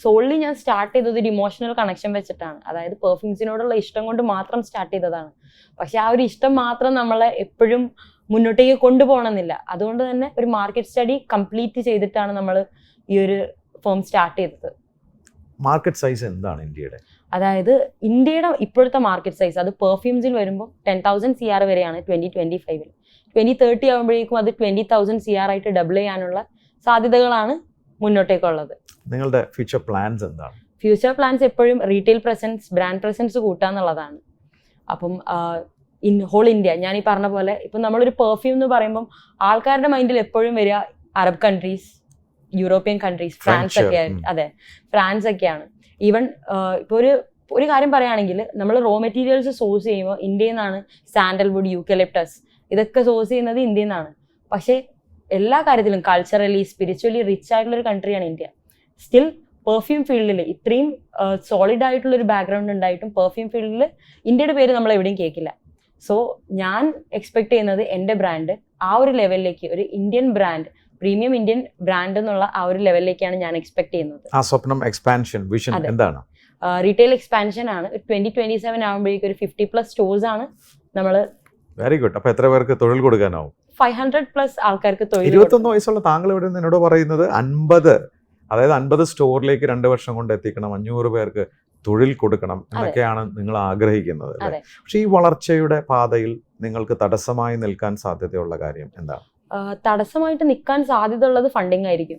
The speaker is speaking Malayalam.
സോൾലി ഞാൻ സ്റ്റാർട്ട് ചെയ്തത് ഒരു ഇമോഷണൽ കണക്ഷൻ വെച്ചിട്ടാണ്. അതായത് പെർഫ്യൂംസിനോടുള്ള ഇഷ്ടം കൊണ്ട് മാത്രം സ്റ്റാർട്ട് ചെയ്തതാണ്. പക്ഷെ ആ ഒരു ഇഷ്ടം മാത്രം നമ്മളെ എപ്പോഴും മുന്നോട്ടേക്ക് കൊണ്ടുപോകണമെന്നില്ല. അതുകൊണ്ട് തന്നെ ഒരു മാർക്കറ്റ് സ്റ്റഡി കംപ്ലീറ്റ് ചെയ്തിട്ടാണ് നമ്മൾ ഈ ഒരു ഫേം സ്റ്റാർട്ട് ചെയ്തത്. മാർക്കറ്റ് സൈസ് എന്താണ് ഇന്ത്യയുടെ? അതായത് ഇന്ത്യയുടെ ഇപ്പോഴത്തെ മാർക്കറ്റ് സൈസ് അത് പെർഫ്യൂംസിൽ വരുമ്പോൾ 10,000 CR വരെയാണ് 2025. 2030 ആകുമ്പോഴേക്കും അത് 20,000 CR ആയിട്ട് ഡബിൾ ചെയ്യാനുള്ള സാധ്യതകളാണ് മുന്നോട്ടേക്കുള്ളത്. നിങ്ങളുടെ ഫ്യൂച്ചർ പ്ലാൻസ് എന്താണ്? ഫ്യൂച്ചർ പ്ലാൻസ് എപ്പോഴും റീറ്റെയിൽ പ്രസൻസ്, ബ്രാൻഡ് പ്രസൻസ് കൂട്ടുക എന്നുള്ളതാണ്. അപ്പം ഹോൾ ഇന്ത്യ, ഞാൻ ഈ പറഞ്ഞ പോലെ ഇപ്പം നമ്മളൊരു പെർഫ്യൂം എന്ന് പറയുമ്പം ആൾക്കാരുടെ മൈൻഡിൽ എപ്പോഴും വരിക Arab countries, European countries, France ഒക്കെ ആയിരിക്കും. അതെ, ഫ്രാൻസ് ഒക്കെയാണ്. ഈവൻ ഇപ്പോൾ ഒരു കാര്യം പറയുകയാണെങ്കിൽ നമ്മൾ റോ മെറ്റീരിയൽസ് സോഴ്സ് ചെയ്യുമ്പോൾ ഇന്ത്യയിൽ നിന്നാണ്. സാൻഡൽവുഡ്, യൂക്കലിപ്റ്റസ് ഇതൊക്കെ സോഴ്സ് ചെയ്യുന്നത് ഇന്ത്യയിൽ നിന്നാണ്. പക്ഷേ എല്ലാ കാര്യത്തിലും കൾച്ചറലി സ്പിരിച്വലി റിച്ച് ആയിട്ടുള്ള ഒരു കൺട്രിയാണ് ഇന്ത്യ. സ്റ്റിൽ പെർഫ്യൂം ഫീൽഡിൽ ഇത്രയും സോളിഡ് ആയിട്ടുള്ള ഒരു ബാക്ക്ഗ്രൗണ്ട് ഉണ്ടായിട്ടും പെർഫ്യൂം ഫീൽഡിൽ ഇന്ത്യയുടെ പേര് നമ്മൾ എവിടെയും കേൾക്കില്ല. സോ ഞാൻ എക്സ്പെക്ട് ചെയ്യുന്നത് എൻ്റെ ബ്രാൻഡ് ആ ഒരു ലെവലിലേക്ക്, ഒരു Indian brand, premium Indian brand എന്നുള്ള ആ ഒരു ലെവലിലേക്കാണ് ഞാൻ എക്സ്പെക്ട് ചെയ്യുന്നത്. ആ സ്വപ്നം, എക്സ്പാൻഷൻ, വിഷൻ എന്താണ്? റീറ്റെയിൽ എക്സ്പാൻഷൻ ആണ്. 2027 ആകുമ്പോഴേക്കും ഒരു 50+ സ്റ്റോഴ്സ് ആണ് നമ്മൾ. Very good. അപ്പൊ എത്ര പേർക്ക് തൊഴിൽ കൊടുക്കാനാവും? 500+ ആൾക്കാർക്ക് തൊഴിൽ. 21 വയസ്സുള്ള താങ്കൾ ഇവിടെ നിന്ന് എന്നോട് പറയുന്നത് 50 സ്റ്റോറിലേക്ക് 2 വർഷം കൊണ്ട് എത്തിക്കണം, 500 പേർക്ക് തൊഴിൽ കൊടുക്കണം എന്നൊക്കെയാണ് നിങ്ങൾ ആഗ്രഹിക്കുന്നത്. പക്ഷെ ഈ വളർച്ചയുടെ പാതയിൽ നിങ്ങൾക്ക് തടസ്സമായി നിൽക്കാൻ സാധ്യതയുള്ള കാര്യം എന്താണ്? തടസ്സമായിട്ട് നിൽക്കാൻ സാധ്യതയുള്ളത് ഫണ്ടിങ് ആയിരിക്കും.